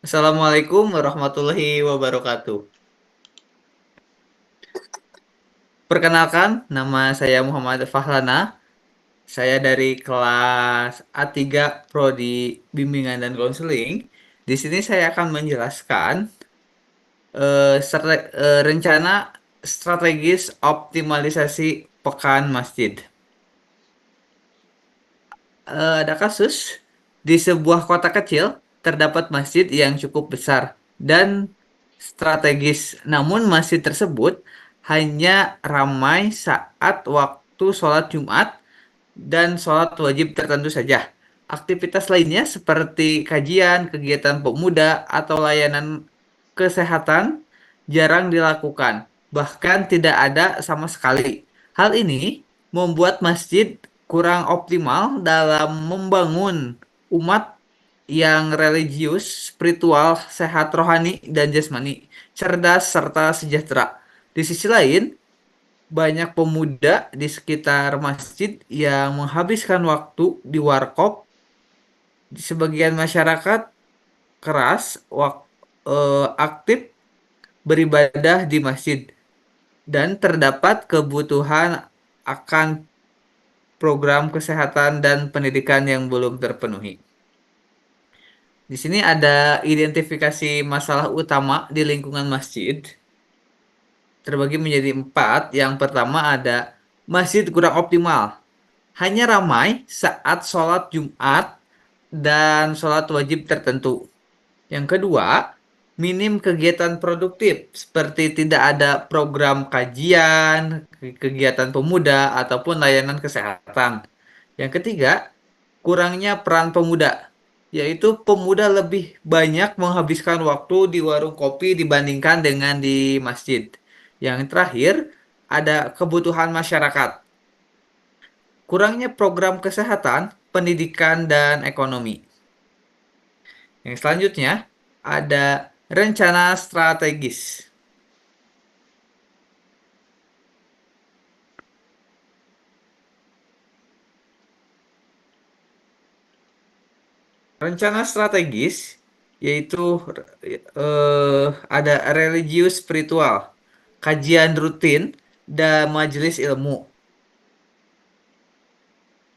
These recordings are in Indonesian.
Assalamualaikum warahmatullahi wabarakatuh. Perkenalkan, nama saya Muhammad Fahlana. Saya dari kelas A3 Prodi Bimbingan dan Konseling. Di sini saya akan menjelaskan rencana strategis optimalisasi pekan masjid. Ada kasus di sebuah kota kecil terdapat masjid yang cukup besar dan strategis. Namun masjid tersebut hanya ramai saat waktu sholat Jumat dan sholat wajib tertentu saja. Aktivitas lainnya seperti kajian, kegiatan pemuda, atau layanan kesehatan jarang dilakukan, bahkan tidak ada sama sekali. Hal ini membuat masjid kurang optimal dalam membangun umat yang religius, spiritual, sehat rohani, dan jasmani, cerdas, serta sejahtera. Di sisi lain, banyak pemuda di sekitar masjid yang menghabiskan waktu di warkop. Di sebagian masyarakat keras aktif beribadah di masjid dan terdapat kebutuhan akan program kesehatan dan pendidikan yang belum terpenuhi. Di sini ada identifikasi masalah utama di lingkungan masjid terbagi menjadi 4. Yang pertama ada masjid kurang optimal. Hanya ramai saat sholat Jumat dan sholat wajib tertentu. Yang kedua, minim kegiatan produktif seperti tidak ada program kajian, kegiatan pemuda, ataupun layanan kesehatan. Yang ketiga, kurangnya peran pemuda, yaitu pemuda lebih banyak menghabiskan waktu di warung kopi dibandingkan dengan di masjid. Yang terakhir, ada kebutuhan masyarakat, kurangnya program kesehatan, pendidikan, dan ekonomi. Yang selanjutnya, ada rencana strategis. Rencana strategis yaitu ada religius spiritual, kajian rutin, dan majelis ilmu.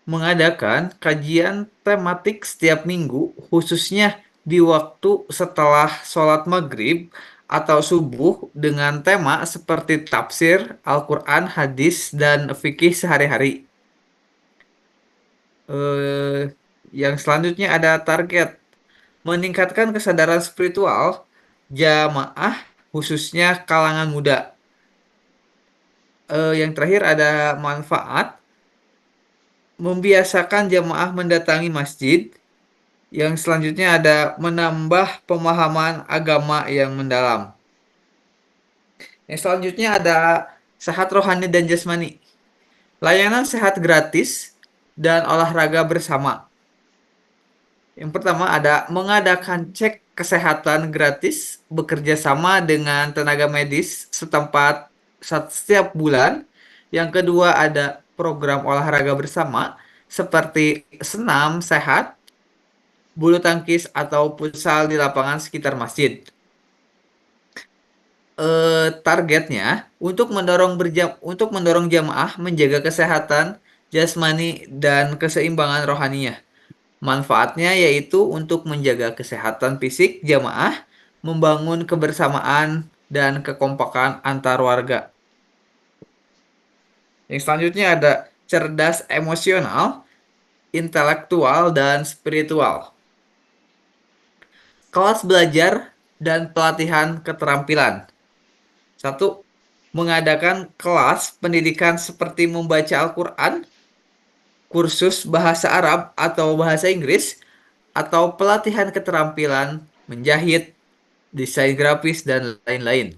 Mengadakan kajian tematik setiap minggu, khususnya di waktu setelah sholat maghrib atau subuh dengan tema seperti tafsir, Al-Quran, hadis, dan fikih sehari-hari. Eh, yang selanjutnya ada target meningkatkan kesadaran spiritual jamaah khususnya kalangan muda. Yang terakhir ada manfaat membiasakan jamaah mendatangi masjid. Yang selanjutnya ada menambah pemahaman agama yang mendalam. Yang selanjutnya ada sehat rohani dan jasmani. Layanan sehat gratis dan olahraga bersama. Yang pertama ada mengadakan cek kesehatan gratis bekerja sama dengan tenaga medis setempat setiap bulan. Yang kedua ada program olahraga bersama seperti senam sehat, bulu tangkis atau futsal di lapangan sekitar masjid. Targetnya untuk mendorong jamaah menjaga kesehatan jasmani dan keseimbangan rohaninya. Manfaatnya yaitu untuk menjaga kesehatan fisik jamaah, membangun kebersamaan dan kekompakan antar warga. Yang selanjutnya ada cerdas emosional, intelektual, dan spiritual. Kelas belajar dan pelatihan keterampilan. Satu, mengadakan kelas pendidikan seperti membaca Al-Quran, kursus bahasa Arab atau bahasa Inggris, atau pelatihan keterampilan menjahit, desain grafis, dan lain-lain.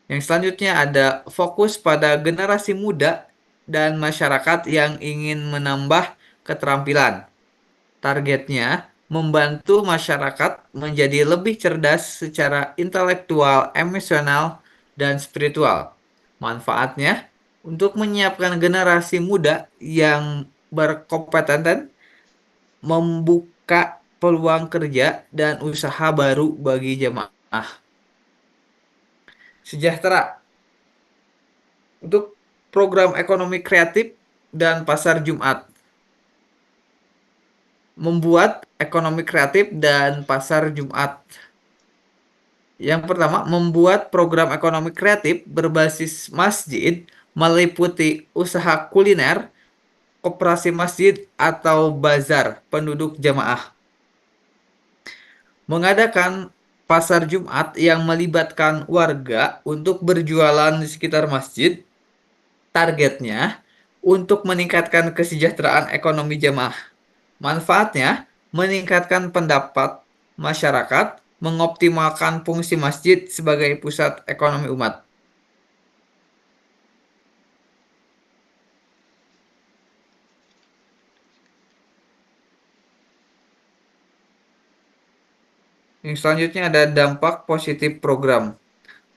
Yang selanjutnya ada fokus pada generasi muda dan masyarakat yang ingin menambah keterampilan. Targetnya membantu masyarakat menjadi lebih cerdas secara intelektual, emosional, dan spiritual. Manfaatnya untuk menyiapkan generasi muda yang berkompeten, membuka peluang kerja dan usaha baru bagi jemaah. Sejahtera untuk program ekonomi kreatif dan pasar Jumat. Membuat ekonomi kreatif dan pasar Jumat. Yang pertama, membuat program ekonomi kreatif berbasis masjid meliputi usaha kuliner, koperasi masjid, atau bazar penduduk jamaah. Mengadakan pasar Jumat yang melibatkan warga untuk berjualan di sekitar masjid, targetnya untuk meningkatkan kesejahteraan ekonomi jamaah. Manfaatnya, meningkatkan pendapat masyarakat, mengoptimalkan fungsi masjid sebagai pusat ekonomi umat. Yang selanjutnya ada dampak positif program.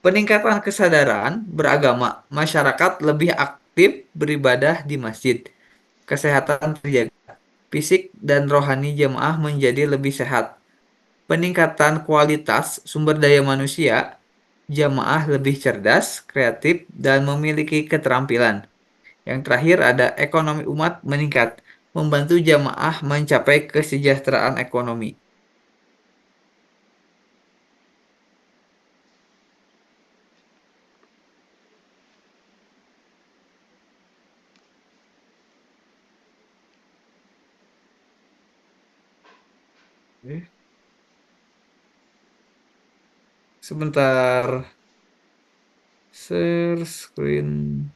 Peningkatan kesadaran beragama, masyarakat lebih aktif beribadah di masjid. Kesehatan terjaga, fisik dan rohani jemaah menjadi lebih sehat. Peningkatan kualitas sumber daya manusia, jamaah lebih cerdas, kreatif, dan memiliki keterampilan. Yang terakhir ada ekonomi umat meningkat, membantu jamaah mencapai kesejahteraan ekonomi. Oke. Sebentar, share screen.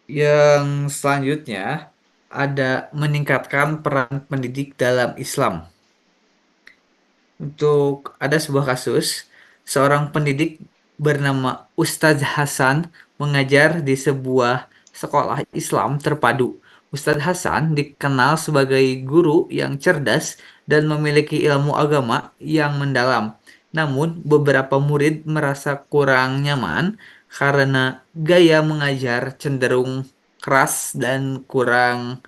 Yang selanjutnya ada meningkatkan peran pendidik dalam Islam. Untuk ada sebuah kasus, seorang pendidik bernama Ustadz Hasan mengajar di sebuah sekolah Islam terpadu. Ustadz Hasan dikenal sebagai guru yang cerdas dan memiliki ilmu agama yang mendalam. Namun, beberapa murid merasa kurang nyaman karena gaya mengajar cenderung keras dan kurang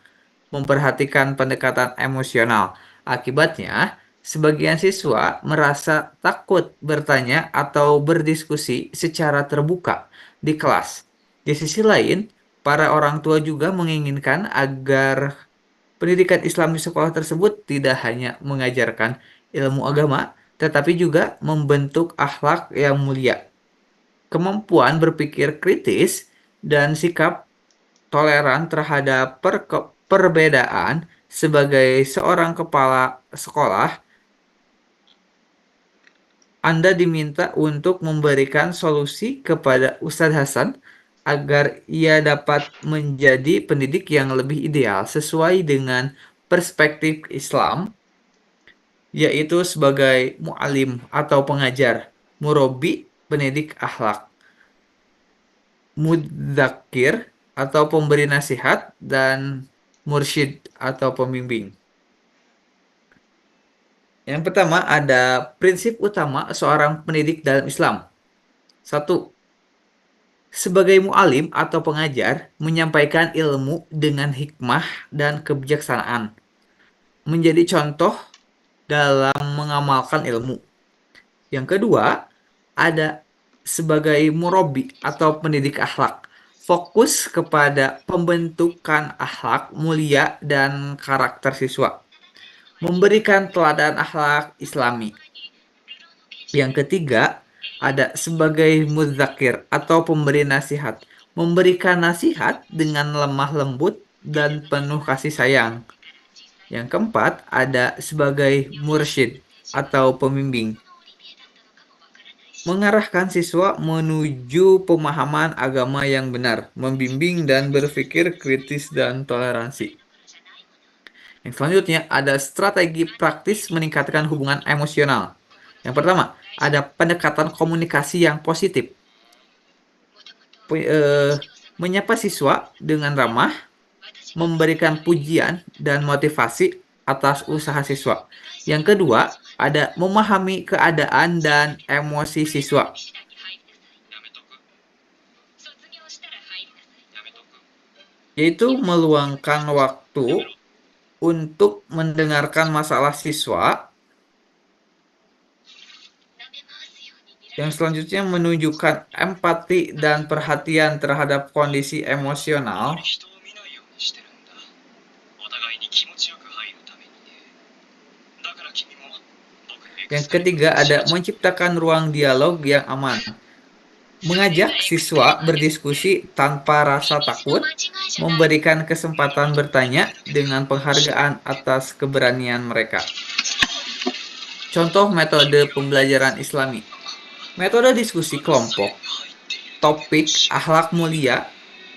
memperhatikan pendekatan emosional. Akibatnya, sebagian siswa merasa takut bertanya atau berdiskusi secara terbuka di kelas. Di sisi lain, para orang tua juga menginginkan agar pendidikan Islam di sekolah tersebut tidak hanya mengajarkan ilmu agama, tetapi juga membentuk akhlak yang mulia. Kemampuan berpikir kritis dan sikap toleran terhadap perbedaan. Sebagai seorang kepala sekolah, Anda diminta untuk memberikan solusi kepada Ustadz Hasan agar ia dapat menjadi pendidik yang lebih ideal sesuai dengan perspektif Islam, yaitu sebagai mu'alim atau pengajar, murabi, pendidik akhlak, mudzakir atau pemberi nasihat, dan mursyid atau pembimbing. Yang pertama ada prinsip utama seorang pendidik dalam Islam. Satu, sebagai mu'alim atau pengajar, menyampaikan ilmu dengan hikmah dan kebijaksanaan. Menjadi contoh dalam mengamalkan ilmu. Yang kedua, ada sebagai murabi atau pendidik akhlak. Fokus kepada pembentukan akhlak mulia dan karakter siswa. Memberikan teladan akhlak Islami. Yang ketiga, ada sebagai mudzakir atau pemberi nasihat. Memberikan nasihat dengan lemah lembut dan penuh kasih sayang. Yang keempat, ada sebagai mursyid atau pembimbing. Mengarahkan siswa menuju pemahaman agama yang benar, membimbing dan berpikir kritis dan toleransi. Yang selanjutnya ada strategi praktis meningkatkan hubungan emosional. Yang pertama, ada pendekatan komunikasi yang positif. Menyapa siswa dengan ramah, memberikan pujian dan motivasi atas usaha siswa. Yang kedua, ada memahami keadaan dan emosi siswa, yaitu meluangkan waktu untuk mendengarkan masalah siswa. Yang selanjutnya menunjukkan empati dan perhatian terhadap kondisi emosional. Yang ketiga ada menciptakan ruang dialog yang aman. Mengajak siswa berdiskusi tanpa rasa takut, memberikan kesempatan bertanya dengan penghargaan atas keberanian mereka. Contoh metode pembelajaran Islami. Metode diskusi kelompok, topik akhlak mulia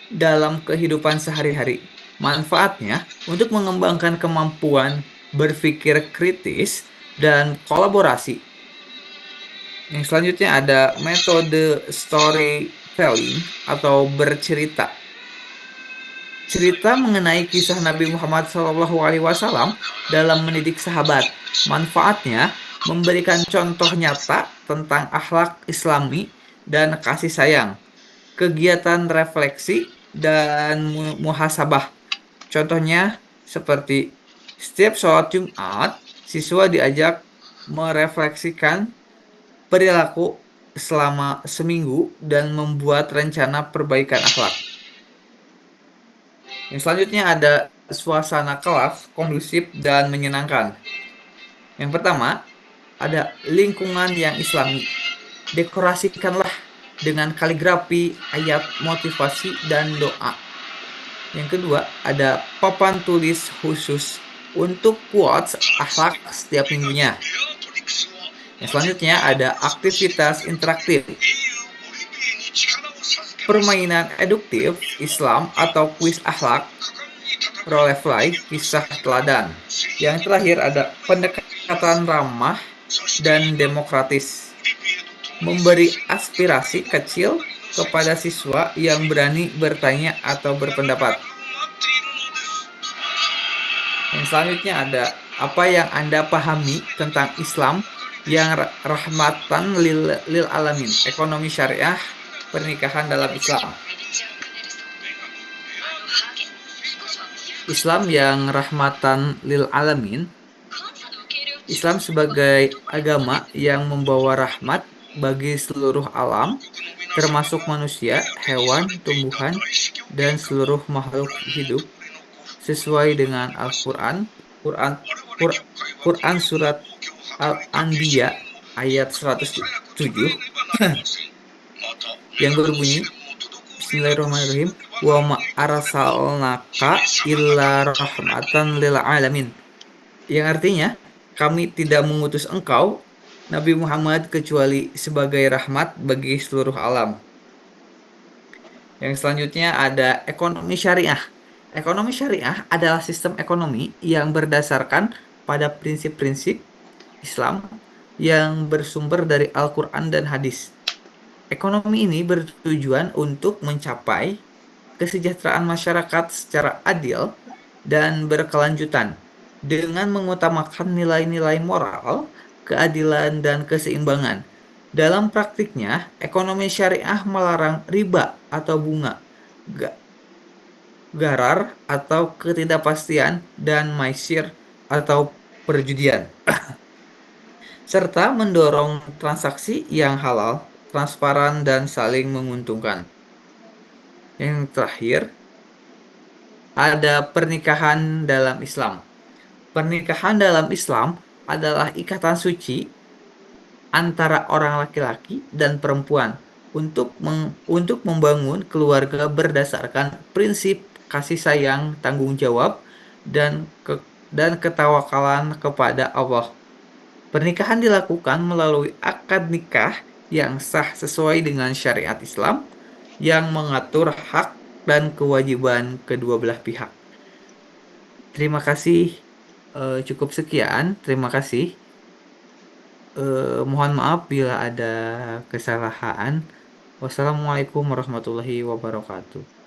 dalam kehidupan sehari-hari. Manfaatnya untuk mengembangkan kemampuan berpikir kritis dan kolaborasi. Yang selanjutnya ada metode storytelling atau bercerita. Cerita mengenai kisah Nabi Muhammad SAW dalam mendidik sahabat. Manfaatnya memberikan contoh nyata tentang akhlak Islami dan kasih sayang. Kegiatan refleksi dan muhasabah. Contohnya seperti setiap sholat Jumat, siswa diajak merefleksikan perilaku selama seminggu dan membuat rencana perbaikan akhlak. Yang selanjutnya ada suasana kelas kondusif dan menyenangkan. Yang pertama, ada lingkungan yang islami. Dekorasikanlah dengan kaligrafi, ayat motivasi, dan doa. Yang kedua, ada papan tulis khusus untuk quotes akhlak setiap minggunya. Yang selanjutnya ada aktivitas interaktif. Permainan eduktif Islam atau kuis akhlak, role play, kisah teladan. Yang terakhir ada pendekatan ramah dan demokratis. Memberi aspirasi kecil kepada siswa yang berani bertanya atau berpendapat. Yang selanjutnya ada apa yang Anda pahami tentang Islam yang rahmatan lil alamin, ekonomi syariah, pernikahan dalam Islam. Islam yang rahmatan lil alamin. Islam sebagai agama yang membawa rahmat bagi seluruh alam, termasuk manusia, hewan, tumbuhan, dan seluruh makhluk hidup, sesuai dengan Al-Quran. Quran surat Al-Anbiya ayat 107 yang berbunyi, Bismillahirrahmanirrahim, wa ma arsalnaka illa rahmatan lil alamin. Yang artinya, kami tidak mengutus engkau Nabi Muhammad kecuali sebagai rahmat bagi seluruh alam. Yang selanjutnya ada ekonomi syariah. Ekonomi syariah adalah sistem ekonomi yang berdasarkan pada prinsip-prinsip Islam yang bersumber dari Al-Quran dan hadis. Ekonomi ini bertujuan untuk mencapai kesejahteraan masyarakat secara adil dan berkelanjutan dengan mengutamakan nilai-nilai moral, keadilan, dan keseimbangan. Dalam praktiknya, ekonomi syariah melarang riba atau bunga, gharar atau ketidakpastian, dan maisir atau perjudian, serta mendorong transaksi yang halal, transparan, dan saling menguntungkan. Yang terakhir, ada pernikahan dalam Islam. Pernikahan dalam Islam adalah ikatan suci antara orang laki-laki dan perempuan untuk membangun keluarga berdasarkan prinsip kasih sayang, tanggung jawab, dan ketawakalan kepada Allah. Pernikahan dilakukan melalui akad nikah yang sah sesuai dengan syariat Islam yang mengatur hak dan kewajiban kedua belah pihak. Terima kasih. Cukup sekian. Terima kasih. Mohon maaf bila ada kesalahan. Wassalamualaikum warahmatullahi wabarakatuh.